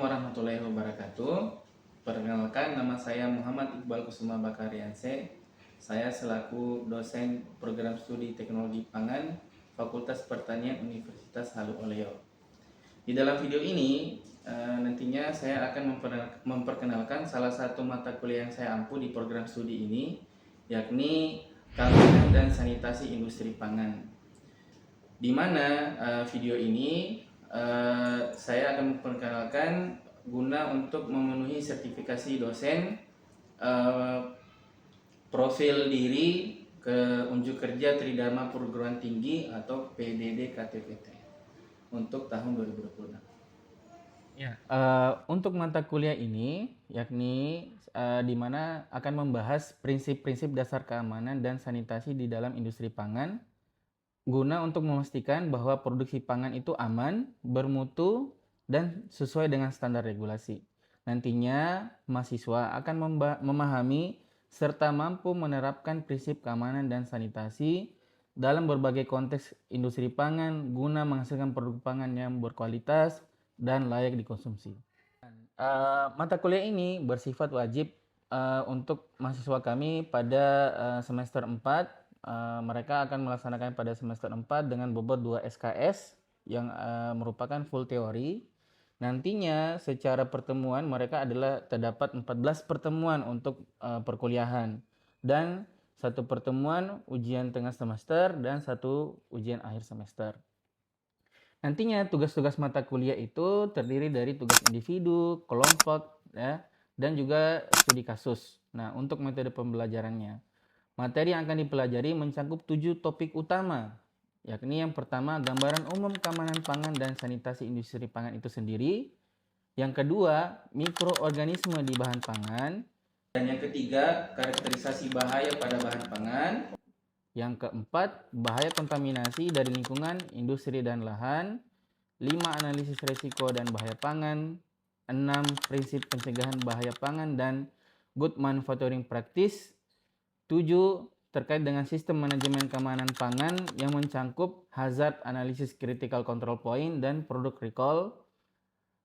warahmatullahi wabarakatuh. Perkenalkan, nama saya Muhammad Iqbal Kusuma Bakarianse. Saya selaku dosen program studi teknologi pangan Fakultas Pertanian Universitas Halu Oleo. Di dalam video ini nantinya saya akan memperkenalkan salah satu mata kuliah yang saya ampu di program studi ini, yakni keamanan dan sanitasi industri pangan. Di mana video ini saya akan memperkenalkan guna untuk memenuhi sertifikasi dosen profil diri ke unjuk kerja Tridharma Perguruan Tinggi atau PDD KTPT untuk tahun 2026. Ya, untuk mata kuliah ini yakni di mana akan membahas prinsip-prinsip dasar keamanan dan sanitasi di dalam industri pangan guna untuk memastikan bahwa produksi pangan itu aman, bermutu, dan sesuai dengan standar regulasi. Nantinya, mahasiswa akan memahami serta mampu menerapkan prinsip keamanan dan sanitasi dalam berbagai konteks industri pangan guna menghasilkan produk pangan yang berkualitas dan layak dikonsumsi. Mata kuliah ini bersifat wajib untuk mahasiswa kami pada semester 4. Mereka akan melaksanakan pada semester 4 dengan bobot 2 SKS yang merupakan full teori. Nantinya secara pertemuan mereka adalah terdapat 14 pertemuan untuk perkuliahan dan satu pertemuan ujian tengah semester dan satu ujian akhir semester. Nantinya tugas-tugas mata kuliah itu terdiri dari tugas individu, kelompok, ya, dan juga studi kasus. Nah, untuk metode pembelajarannya, materi yang akan dipelajari mencakup 7 topik utama, yakni yang pertama gambaran umum keamanan pangan dan sanitasi industri pangan itu sendiri, yang kedua mikroorganisme di bahan pangan, dan yang ketiga karakterisasi bahaya pada bahan pangan, yang keempat bahaya kontaminasi dari lingkungan, industri dan lahan, 5 analisis risiko dan bahaya pangan, 6 prinsip pencegahan bahaya pangan dan good manufacturing practice, 7 terkait dengan sistem manajemen keamanan pangan yang mencangkup hazard analysis critical control point dan product recall.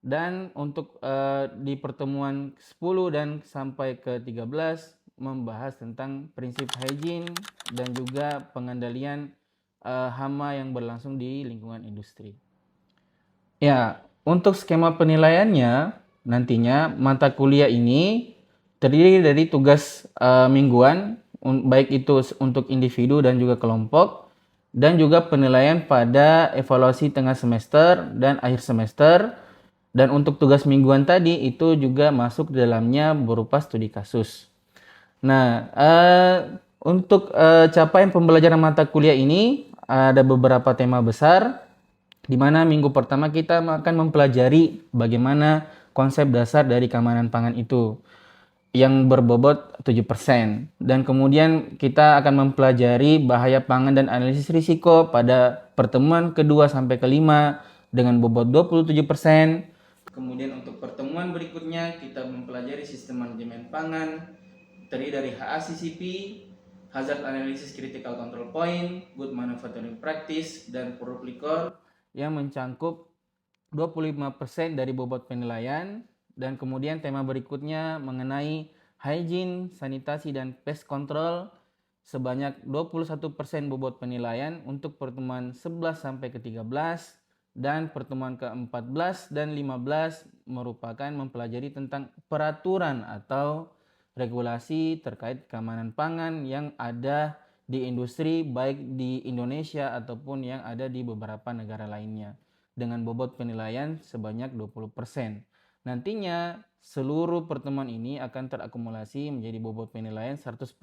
Dan untuk di pertemuan 10 dan sampai ke 13 membahas tentang prinsip hygiene dan juga pengendalian hama yang berlangsung di lingkungan industri. Ya, untuk skema penilaiannya nantinya mata kuliah ini terdiri dari tugas mingguan, baik itu untuk individu dan juga kelompok, dan juga penilaian pada evaluasi tengah semester dan akhir semester. Dan untuk tugas mingguan tadi itu juga masuk di dalamnya berupa studi kasus. Nah, untuk capaian pembelajaran mata kuliah ini ada beberapa tema besar, di mana minggu pertama kita akan mempelajari bagaimana konsep dasar dari keamanan pangan itu yang berbobot 7%. Dan kemudian kita akan mempelajari bahaya pangan dan analisis risiko pada pertemuan kedua sampai kelima dengan bobot 27%. Kemudian untuk pertemuan berikutnya kita mempelajari sistem manajemen pangan terdiri dari HACCP, Hazard Analysis Critical Control Point, Good Manufacturing Practice, dan Product Recall yang mencangkup 25% dari bobot penilaian. Dan kemudian tema berikutnya mengenai hygiene, sanitasi, dan pest control sebanyak 21% bobot penilaian untuk pertemuan 11 sampai ke 13. Dan pertemuan ke-14 dan 15 merupakan mempelajari tentang peraturan atau regulasi terkait keamanan pangan yang ada di industri baik di Indonesia ataupun yang ada di beberapa negara lainnya dengan bobot penilaian sebanyak 20%. Nantinya seluruh pertemuan ini akan terakumulasi menjadi bobot penilaian 100%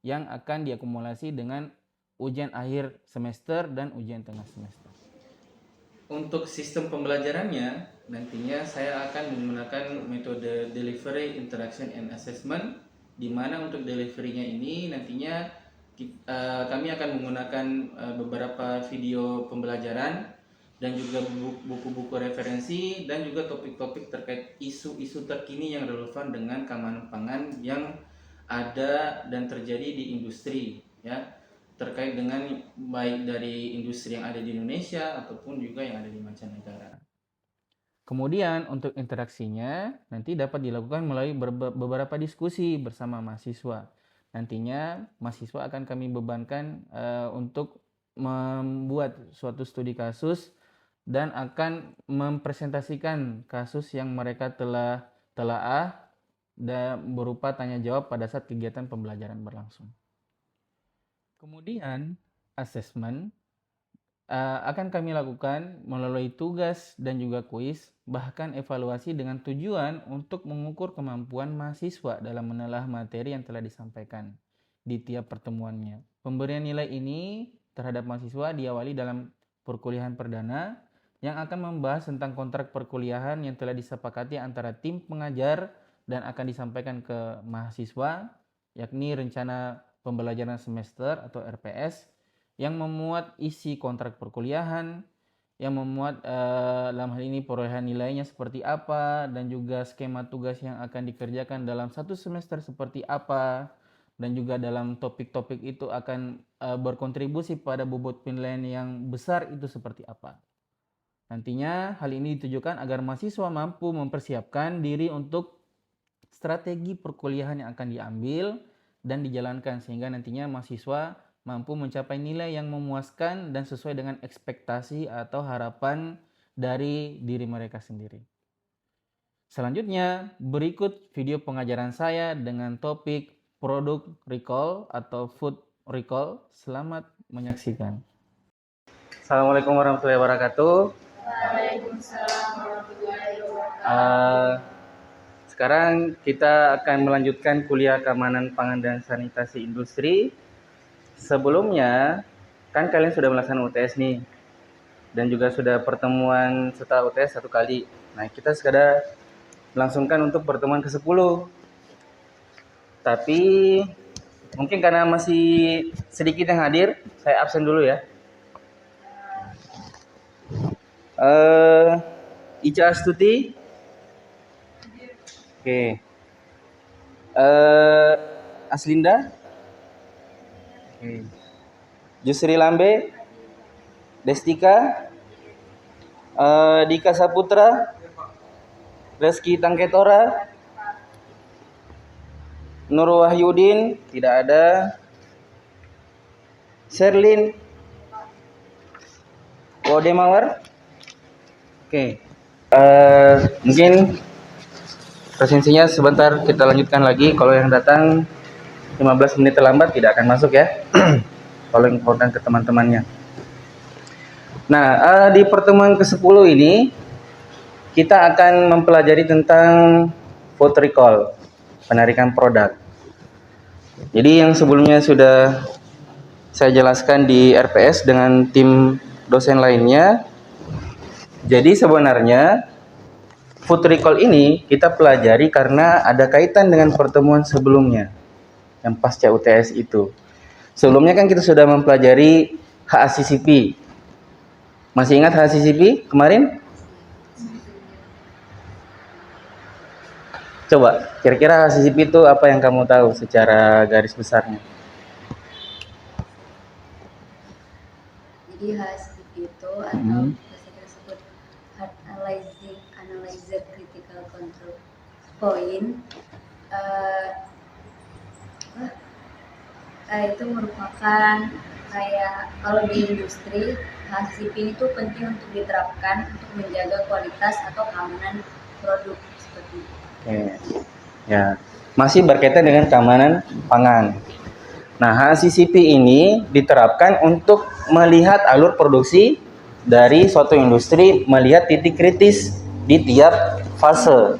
yang akan diakumulasi dengan ujian akhir semester dan ujian tengah semester. Untuk sistem pembelajarannya, nantinya saya akan menggunakan metode Delivery, Interaction, and Assessment, di mana untuk delivery-nya ini nantinya kami akan menggunakan beberapa video pembelajaran dan juga buku-buku referensi dan juga topik-topik terkait isu-isu terkini yang relevan dengan keamanan pangan yang ada dan terjadi di industri, ya, terkait dengan baik dari industri yang ada di Indonesia ataupun juga yang ada di mancanegara. Kemudian untuk interaksinya nanti dapat dilakukan melalui beberapa diskusi bersama mahasiswa. Nantinya mahasiswa akan kami bebankan untuk membuat suatu studi kasus dan akan mempresentasikan kasus yang mereka telah telaah dan berupa tanya jawab pada saat kegiatan pembelajaran berlangsung. Kemudian asesmen akan kami lakukan melalui tugas dan juga kuis, bahkan evaluasi dengan tujuan untuk mengukur kemampuan mahasiswa dalam menelaah materi yang telah disampaikan di tiap pertemuannya. Pemberian nilai ini terhadap mahasiswa diawali dalam perkuliahan perdana yang akan membahas tentang kontrak perkuliahan yang telah disepakati antara tim pengajar dan akan disampaikan ke mahasiswa, yakni rencana pembelajaran semester atau RPS, yang memuat isi kontrak perkuliahan, yang memuat dalam hal ini perolehan nilainya seperti apa, dan juga skema tugas yang akan dikerjakan dalam satu semester seperti apa, dan juga dalam topik-topik itu akan berkontribusi pada bobot penilaian yang besar itu seperti apa. Nantinya hal ini ditujukan agar mahasiswa mampu mempersiapkan diri untuk strategi perkuliahan yang akan diambil dan dijalankan, sehingga nantinya mahasiswa mampu mencapai nilai yang memuaskan dan sesuai dengan ekspektasi atau harapan dari diri mereka sendiri. Selanjutnya, berikut video pengajaran saya dengan topik produk recall atau food recall. Selamat menyaksikan. Assalamualaikum warahmatullahi wabarakatuh. Waalaikumsalam warahmatullahi wabarakatuh. Sekarang kita akan melanjutkan kuliah keamanan pangan dan sanitasi industri. Sebelumnya, kan kalian sudah melaksanakan UTS nih, dan juga sudah pertemuan setelah UTS 1 kali. Nah, kita sekarang melangsungkan untuk pertemuan ke-10. Tapi mungkin karena masih sedikit yang hadir, saya absen dulu ya. Ica Astuti. Oke. Aslinda. Jusri Lambe, Destika, Dika Saputra, Reski Tangketora, Nur Wahyudin, tidak ada, Sherlin, Wodemawar. Oke, mungkin presensinya sebentar kita lanjutkan lagi. Kalau yang datang 15 menit terlambat tidak akan masuk ya. Kalau important ke teman-temannya. Nah, di pertemuan ke-10 ini kita akan mempelajari tentang food recall, penarikan produk. Jadi yang sebelumnya sudah saya jelaskan di RPS dengan tim dosen lainnya. Jadi sebenarnya food recall ini kita pelajari karena ada kaitan dengan pertemuan sebelumnya yang pasca UTS itu. Sebelumnya kan kita sudah mempelajari HACCP. Masih ingat HACCP kemarin? Coba, kira-kira HACCP itu apa yang kamu tahu secara garis besarnya? Jadi HACCP itu atau bisa kita sebut Hard Analyzer Critical Control Point, itu merupakan kayak kalau di industri HACCP itu penting untuk diterapkan untuk menjaga kualitas atau keamanan produk seperti itu. Ya, masih berkaitan dengan keamanan pangan. Nah, HACCP ini diterapkan untuk melihat alur produksi dari suatu industri, melihat titik kritis di tiap fase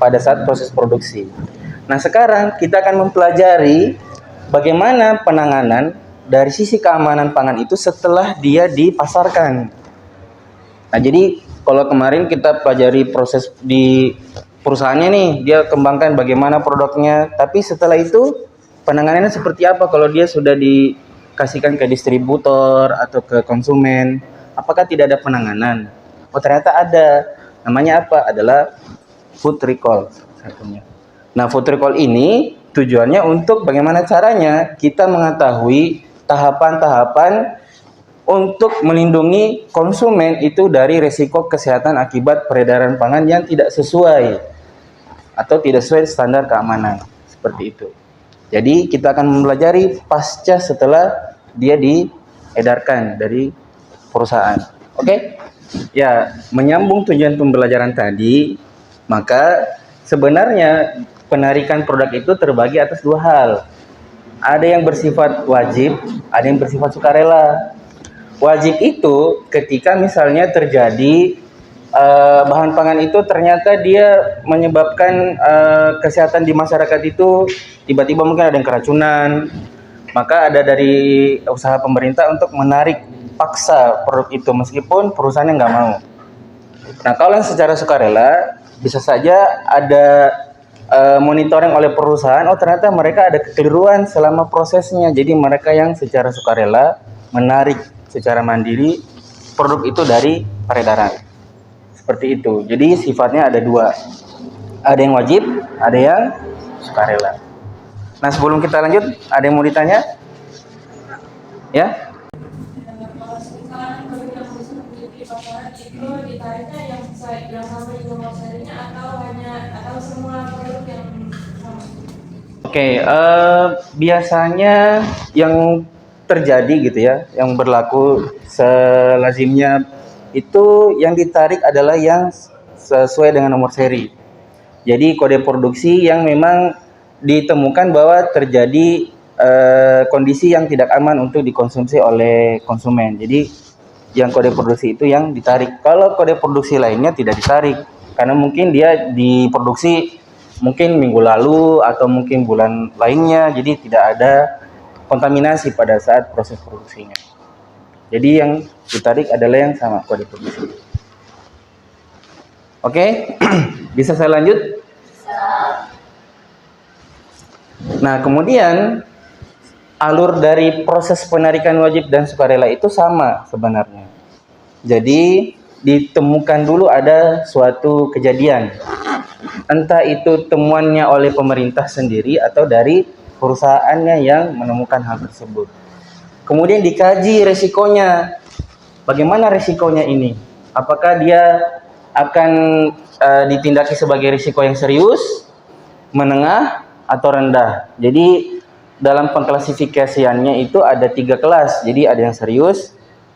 pada saat proses produksi. Nah, sekarang kita akan mempelajari bagaimana penanganan dari sisi keamanan pangan itu setelah dia dipasarkan. Nah, jadi kalau kemarin kita pelajari proses di perusahaannya nih, dia kembangkan bagaimana produknya, tapi setelah itu penanganannya seperti apa kalau dia sudah dikasihkan ke distributor atau ke konsumen? Apakah tidak ada penanganan? Oh, ternyata ada. Namanya apa? Adalah food recall satunya. Nah, food recall ini tujuannya untuk bagaimana caranya kita mengetahui tahapan-tahapan untuk melindungi konsumen itu dari risiko kesehatan akibat peredaran pangan yang tidak sesuai atau tidak sesuai standar keamanan, seperti itu. Jadi kita akan mempelajari pasca setelah dia diedarkan dari perusahaan. Oke? Ya, menyambung tujuan pembelajaran tadi, maka sebenarnya penarikan produk itu terbagi atas dua hal. Ada yang bersifat wajib, ada yang bersifat sukarela. Wajib itu ketika misalnya terjadi bahan pangan itu ternyata dia menyebabkan kesehatan di masyarakat itu tiba-tiba mungkin ada yang keracunan, maka ada dari usaha pemerintah untuk menarik paksa produk itu meskipun perusahaannya nggak mau. Nah, kalau yang secara sukarela bisa saja ada monitoring oleh perusahaan, oh ternyata mereka ada kekeliruan selama prosesnya, jadi mereka yang secara sukarela menarik secara mandiri produk itu dari peredaran. Seperti itu. Jadi sifatnya ada dua. Ada yang wajib, ada yang sukarela. Nah, sebelum kita lanjut, ada yang mau ditanya? Ya? Kalau misalkan yang di pasaran itu ditariknya yang sama dengan serinya atau semua produk yang sama? Oke, biasanya yang terjadi gitu ya, yang berlaku selazimnya itu yang ditarik adalah yang sesuai dengan nomor seri. Jadi kode produksi yang memang ditemukan bahwa terjadi kondisi yang tidak aman untuk dikonsumsi oleh konsumen. Jadi yang kode produksi itu yang ditarik. Kalau kode produksi lainnya tidak ditarik karena mungkin dia diproduksi mungkin minggu lalu atau mungkin bulan lainnya, jadi tidak ada kontaminasi pada saat proses produksinya. Jadi yang ditarik adalah yang sama kode produksi. Oke, bisa saya lanjut? Nah, kemudian alur dari proses penarikan wajib dan sukarela itu sama sebenarnya. Jadi ditemukan dulu ada suatu kejadian, entah itu temuannya oleh pemerintah sendiri atau dari perusahaannya yang menemukan hal tersebut. Kemudian dikaji resikonya, bagaimana resikonya ini, apakah dia akan ditindaki sebagai risiko yang serius, menengah, atau rendah. Jadi dalam pengklasifikasiannya itu ada 3 kelas, jadi ada yang serius,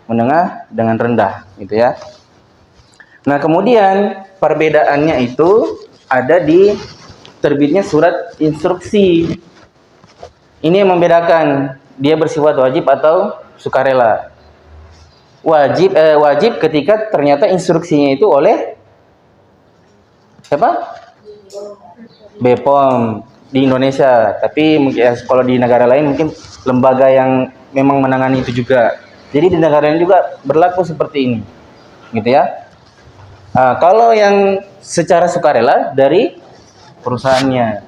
menengah, dengan rendah, gitu ya. Nah, kemudian perbedaannya itu ada di terbitnya surat instruksi. Ini yang membedakan dia bersifat wajib atau sukarela. Wajib ketika ternyata instruksinya itu oleh siapa? BPOM di Indonesia. Tapi mungkin ya, kalau di negara lain mungkin lembaga yang memang menangani itu juga. Jadi di negara lain juga berlaku seperti ini, gitu ya. Nah, kalau yang secara sukarela dari perusahaannya,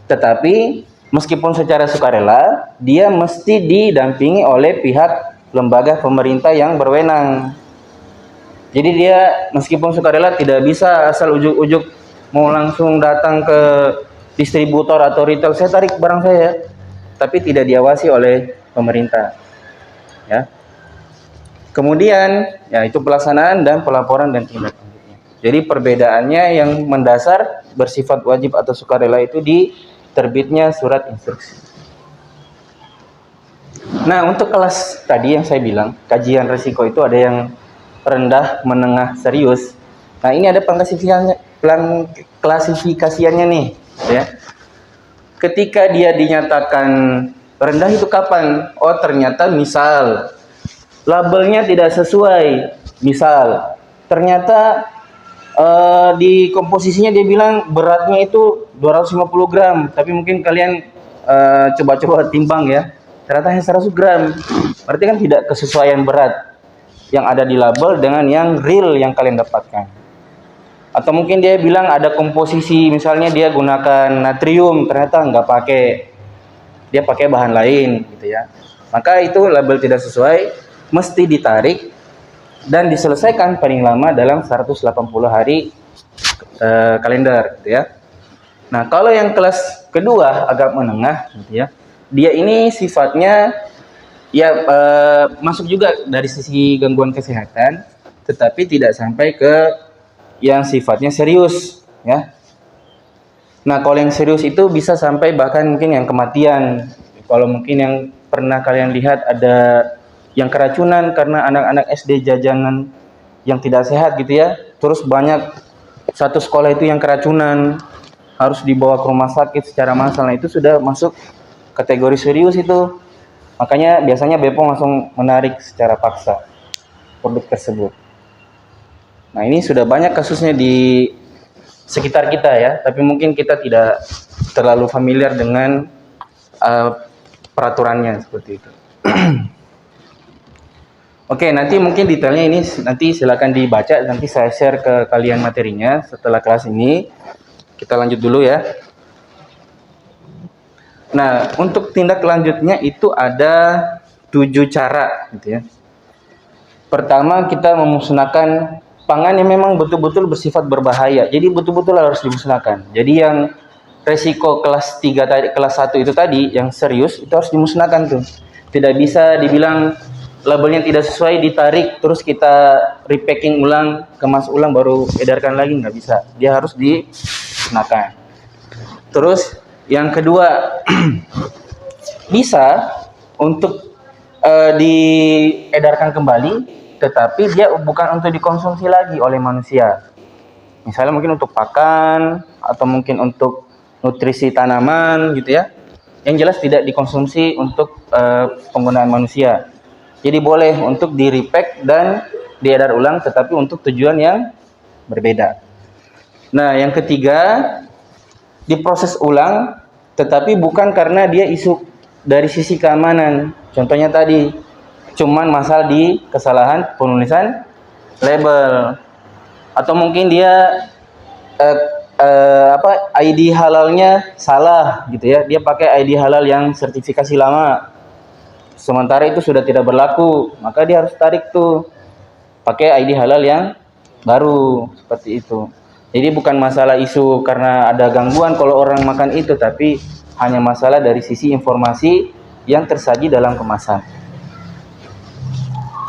tetapi meskipun secara sukarela, dia mesti didampingi oleh pihak lembaga pemerintah yang berwenang. Jadi dia meskipun sukarela tidak bisa asal ujuk-ujuk mau langsung datang ke distributor atau retail, saya tarik barang saya, tapi tidak diawasi oleh pemerintah. Ya. Kemudian, ya itu pelaksanaan dan pelaporan dan tindak lanjutnya. Jadi perbedaannya yang mendasar bersifat wajib atau sukarela itu di terbitnya surat instruksi. Nah, untuk kelas tadi yang saya bilang, kajian risiko itu ada yang rendah, menengah, serius. Nah, ini ada klasifikasiannya nih, ya. Ketika dia dinyatakan rendah itu kapan? Oh, ternyata misal labelnya tidak sesuai. Misal ternyata di komposisinya dia bilang beratnya itu 250 gram, tapi mungkin kalian coba-coba timbang ya, ternyata hanya 100 gram. Berarti kan tidak kesesuaian berat yang ada di label dengan yang real yang kalian dapatkan. Atau mungkin dia bilang ada komposisi, misalnya dia gunakan natrium, ternyata nggak pakai, dia pakai bahan lain, gitu ya. Maka itu label tidak sesuai, mesti ditarik dan diselesaikan paling lama dalam 180 hari kalender, gitu ya. Nah, kalau yang kelas kedua agak menengah, gitu ya, dia ini sifatnya Ya, masuk juga dari sisi gangguan kesehatan, tetapi tidak sampai ke yang sifatnya serius, ya. Nah, kalau yang serius itu bisa sampai bahkan mungkin yang kematian. Kalau mungkin yang pernah kalian lihat ada yang keracunan karena anak-anak SD jajanan yang tidak sehat gitu ya. Terus banyak satu sekolah itu yang keracunan, harus dibawa ke rumah sakit secara massal. Nah, itu sudah masuk kategori serius itu. Makanya biasanya BPOM langsung menarik secara paksa produk tersebut. Nah, ini sudah banyak kasusnya di sekitar kita ya, tapi mungkin kita tidak terlalu familiar dengan peraturannya seperti itu. Oke, nanti mungkin detailnya ini nanti silakan dibaca, nanti saya share ke kalian materinya setelah kelas ini. Kita lanjut dulu ya. Nah, untuk tindak lanjutnya itu ada 7 cara gitu ya. Pertama, kita memusnahkan pangan yang memang betul-betul bersifat berbahaya. Jadi betul-betul harus dimusnahkan. Jadi yang resiko kelas 3 tadi, kelas 1 itu tadi yang serius itu harus dimusnahkan tuh. Tidak bisa dibilang labelnya tidak sesuai ditarik terus kita repacking ulang, kemas ulang baru edarkan lagi, nggak bisa. Dia harus dimusnahkan. Terus yang kedua, bisa untuk diedarkan kembali, tetapi dia bukan untuk dikonsumsi lagi oleh manusia. Misalnya mungkin untuk pakan atau mungkin untuk nutrisi tanaman gitu ya. Yang jelas tidak dikonsumsi untuk penggunaan manusia. Jadi boleh untuk di-repack dan diedar ulang, tetapi untuk tujuan yang berbeda. Nah, yang ketiga, diproses ulang, tetapi bukan karena dia isu dari sisi keamanan. Contohnya tadi, cuman masalah di kesalahan penulisan label, atau mungkin dia ID halalnya salah gitu ya. Dia pakai ID halal yang sertifikasi lama, sementara itu sudah tidak berlaku, maka dia harus tarik tuh pakai ID halal yang baru seperti itu. Jadi bukan masalah isu karena ada gangguan kalau orang makan itu, tapi hanya masalah dari sisi informasi yang tersaji dalam kemasan.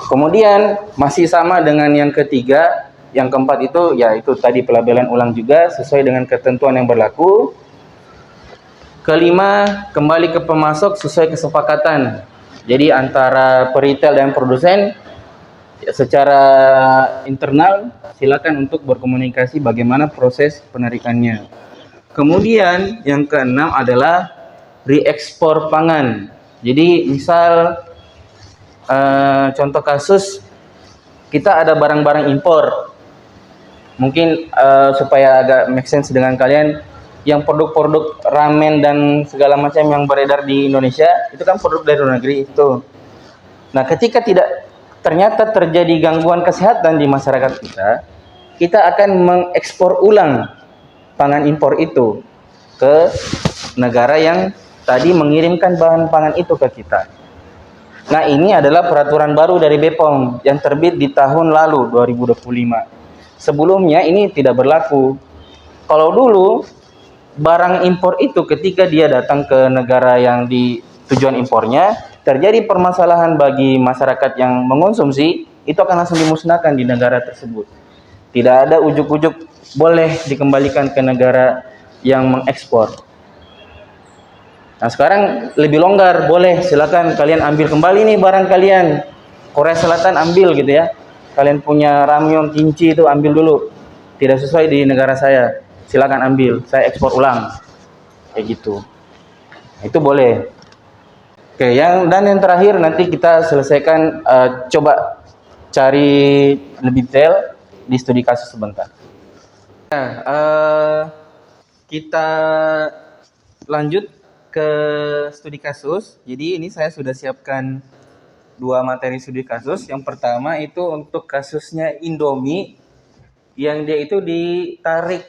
Kemudian masih sama dengan yang ketiga, yang keempat itu yaitu tadi pelabelan ulang juga sesuai dengan ketentuan yang berlaku. Kelima, kembali ke pemasok sesuai kesepakatan. Jadi antara peritel dan produsen secara internal silakan untuk berkomunikasi bagaimana proses penarikannya. Kemudian yang keenam adalah reekspor pangan. Jadi misal contoh kasus kita ada barang-barang impor, mungkin supaya agak make sense dengan kalian, yang produk-produk ramen dan segala macam yang beredar di Indonesia itu kan produk dari luar negeri itu. Nah, ketika ternyata terjadi gangguan kesehatan di masyarakat kita akan mengekspor ulang pangan impor itu ke negara yang tadi mengirimkan bahan pangan itu ke kita. Nah, ini adalah peraturan baru dari BPOM yang terbit di tahun lalu 2025. Sebelumnya ini tidak berlaku. Kalau dulu barang impor itu ketika dia datang ke negara yang di tujuan impornya terjadi permasalahan bagi masyarakat yang mengonsumsi, itu akan langsung dimusnahkan di negara tersebut. Tidak ada ujuk-ujuk boleh dikembalikan ke negara yang mengekspor. Nah, sekarang lebih longgar, boleh silakan kalian ambil kembali nih barang kalian. Korea Selatan ambil gitu ya. Kalian punya ramyeon, kimchi itu ambil dulu. Tidak sesuai di negara saya, silakan ambil, saya ekspor ulang. Kayak gitu. Itu boleh. Oke, yang terakhir nanti kita selesaikan, coba cari lebih detail di studi kasus sebentar. Nah, kita lanjut ke studi kasus. Jadi ini saya sudah siapkan 2 materi studi kasus. Yang pertama itu untuk kasusnya Indomie yang dia itu ditarik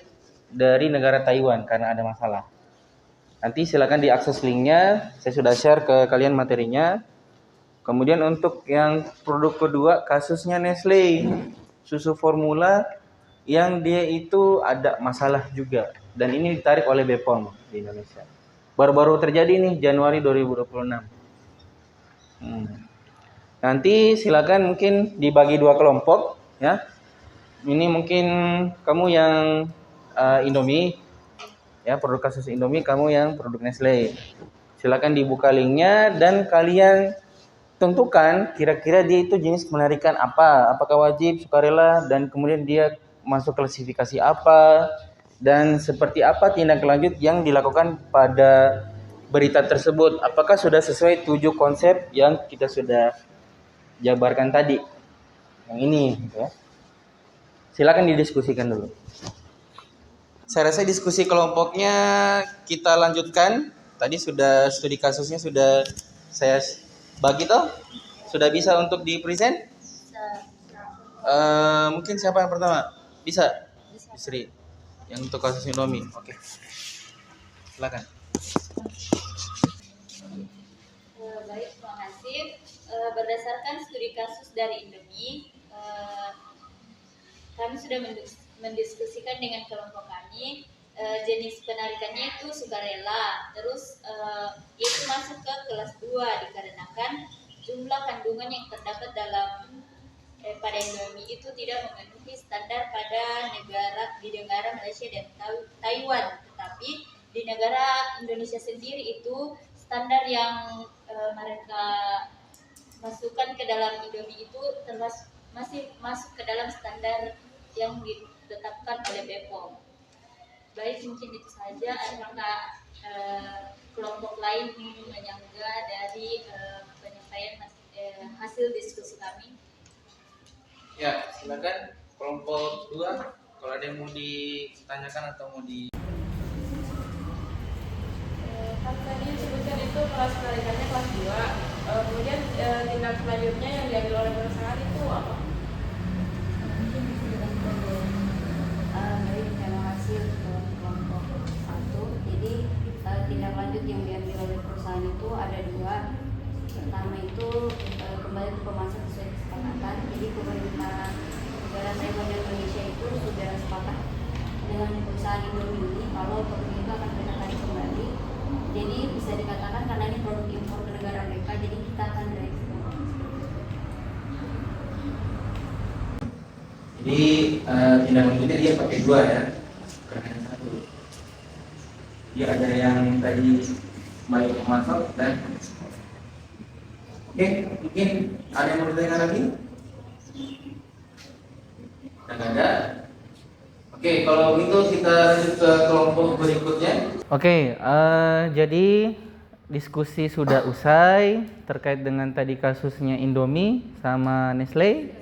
dari negara Taiwan karena ada masalah. Nanti silakan diakses linknya, saya sudah share ke kalian materinya. Kemudian untuk yang produk kedua, kasusnya Nestle, susu formula yang dia itu ada masalah juga. Dan ini ditarik oleh BPOM di Indonesia. Baru-baru terjadi nih, Januari 2026. Nanti silakan mungkin dibagi 2 kelompok ya. Ini mungkin kamu yang Indomie ya, produk kasus Indomie, kamu yang produk Nestle. Silakan dibuka linknya dan kalian tentukan kira-kira dia itu jenis penarikan apa, apakah wajib, sukarela, dan kemudian dia masuk klasifikasi apa, dan seperti apa tindak lanjut yang dilakukan pada berita tersebut. Apakah sudah sesuai 7 konsep yang kita sudah jabarkan tadi, yang ini gitu ya. Silakan didiskusikan dulu. Saya rasa diskusi kelompoknya kita lanjutkan. Tadi sudah studi kasusnya sudah saya bagi toh. Sudah bisa untuk di present? Mungkin siapa yang pertama? Bisa? Sri. Yang untuk kasus Indomie. Oke. Silakan. Baik, terima kasih. Berdasarkan studi kasus dari Indomie, kami sudah mendiskusikan dengan kelompok kami. Jenis penarikannya itu sukarela, terus itu masuk ke kelas 2 dikarenakan jumlah kandungan yang terdapat dalam pada Indomie itu tidak memenuhi standar pada di negara Malaysia dan Taiwan, tetapi di negara Indonesia sendiri itu standar yang mereka masukkan ke dalam Indomie itu masih masuk ke dalam standar yang ditetapkan oleh BPOM. Baik, mungkin itu saja. Apakah kelompok lain ingin menyangga dari penyampaian hasil diskusi kami? Ya, silakan kelompok 2 kalau ada yang mau ditanyakan atau mau di Kan tadi disebutkan itu kelas penarikannya kelas 2. Kemudian tindak selanjutnya yang diambil oleh perusahaan itu apa? Baik, terima kasih untuk kelompok 1. Jadi tindak lanjut yang diambil oleh perusahaan itu ada 2. Pertama itu kembali ke pemasaran sesuai kesepakatan. Jadi pemerintah negara Taiwan dan Indonesia itu sudah sepakat dengan perusahaan Indomie ini kalau produk itu akan mereka tarik kembali. Jadi bisa dikatakan karena ini produk impor ke negara mereka, jadi kita akan berekspor. Jadi tindak lanjutnya dia pakai 2 ya, bukan hanya 1. Dia ada yang tadi baik pemasok dan oke, mungkin ada yang mau ditanyakan lagi? Tidak ada. Oke, kalau begitu kita lanjut ke kelompok berikutnya. Oke, jadi diskusi sudah usai terkait dengan tadi kasusnya Indomie sama Nestle.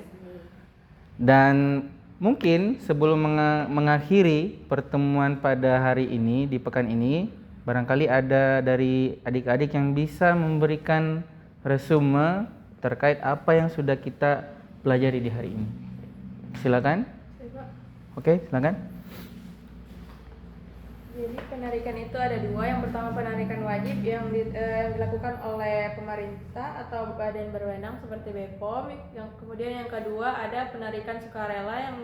Dan mungkin sebelum mengakhiri pertemuan pada hari ini, di pekan ini, barangkali ada dari adik-adik yang bisa memberikan resume terkait apa yang sudah kita pelajari di hari ini. Silakan. Oke, silakan. Jadi penarikan itu ada 2. Yang pertama penarikan wajib yang dilakukan oleh pemerintah atau badan berwenang seperti BPOM. Kemudian yang kedua ada penarikan sukarela yang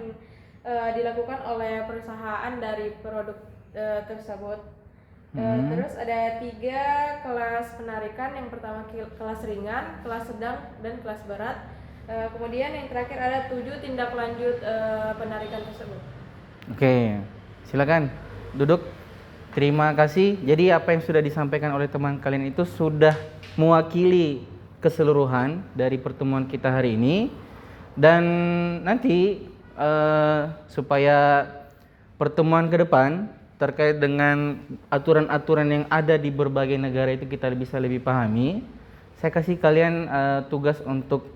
dilakukan oleh perusahaan dari produk tersebut. Terus ada 3 kelas penarikan. Yang pertama kelas ringan, kelas sedang, dan kelas berat. Kemudian yang terakhir ada 7 tindak lanjut penarikan tersebut. Oke, silakan duduk. Terima kasih. Jadi apa yang sudah disampaikan oleh teman kalian itu sudah mewakili keseluruhan dari pertemuan kita hari ini. Dan nanti supaya pertemuan ke depan terkait dengan aturan-aturan yang ada di berbagai negara itu kita bisa lebih pahami, saya kasih kalian tugas untuk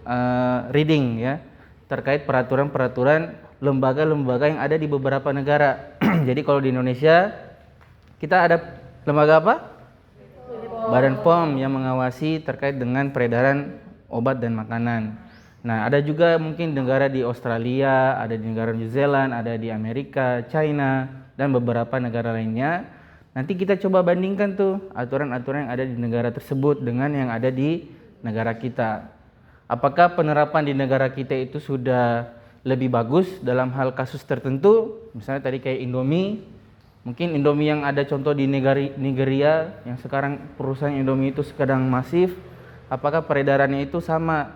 reading ya terkait peraturan-peraturan lembaga-lembaga yang ada di beberapa negara. Jadi kalau di Indonesia kita ada lembaga apa? Badan POM yang mengawasi terkait dengan peredaran obat dan makanan. Nah, ada juga mungkin negara di Australia, ada di negara New Zealand, ada di Amerika, China, dan beberapa negara lainnya. Nanti kita coba bandingkan tuh aturan-aturan yang ada di negara tersebut dengan yang ada di negara kita. Apakah penerapan di negara kita itu sudah lebih bagus dalam hal kasus tertentu? Misalnya tadi kayak Indomie. Mungkin Indomie yang ada contoh di Nigeria yang sekarang perusahaan Indomie itu sedang masif apakah peredarannya itu sama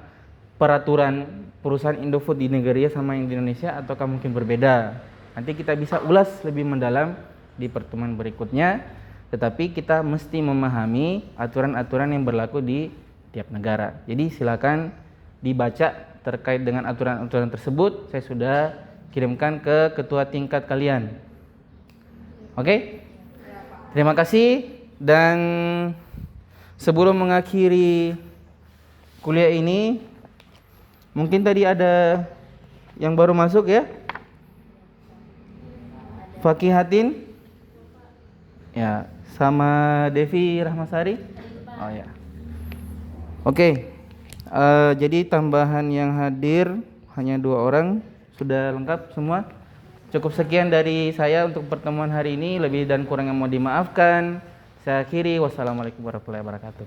peraturan perusahaan Indofood di Nigeria sama yang di Indonesia ataukah mungkin berbeda. Nanti kita bisa ulas lebih mendalam di pertemuan berikutnya, tetapi kita mesti memahami aturan-aturan yang berlaku di tiap negara. Jadi silakan dibaca terkait dengan aturan-aturan tersebut. Saya sudah kirimkan ke ketua tingkat kalian. Oke? Terima kasih, dan sebelum mengakhiri kuliah ini, mungkin tadi ada yang baru masuk ya? Fakihatin? Ya, sama Devi Rahmasari? Oh ya. Oke. Jadi tambahan yang hadir hanya 2 orang, sudah lengkap semua. Cukup sekian dari saya untuk pertemuan hari ini, lebih dan kurang yang mau dimaafkan. Saya akhiri, wassalamualaikum warahmatullahi wabarakatuh.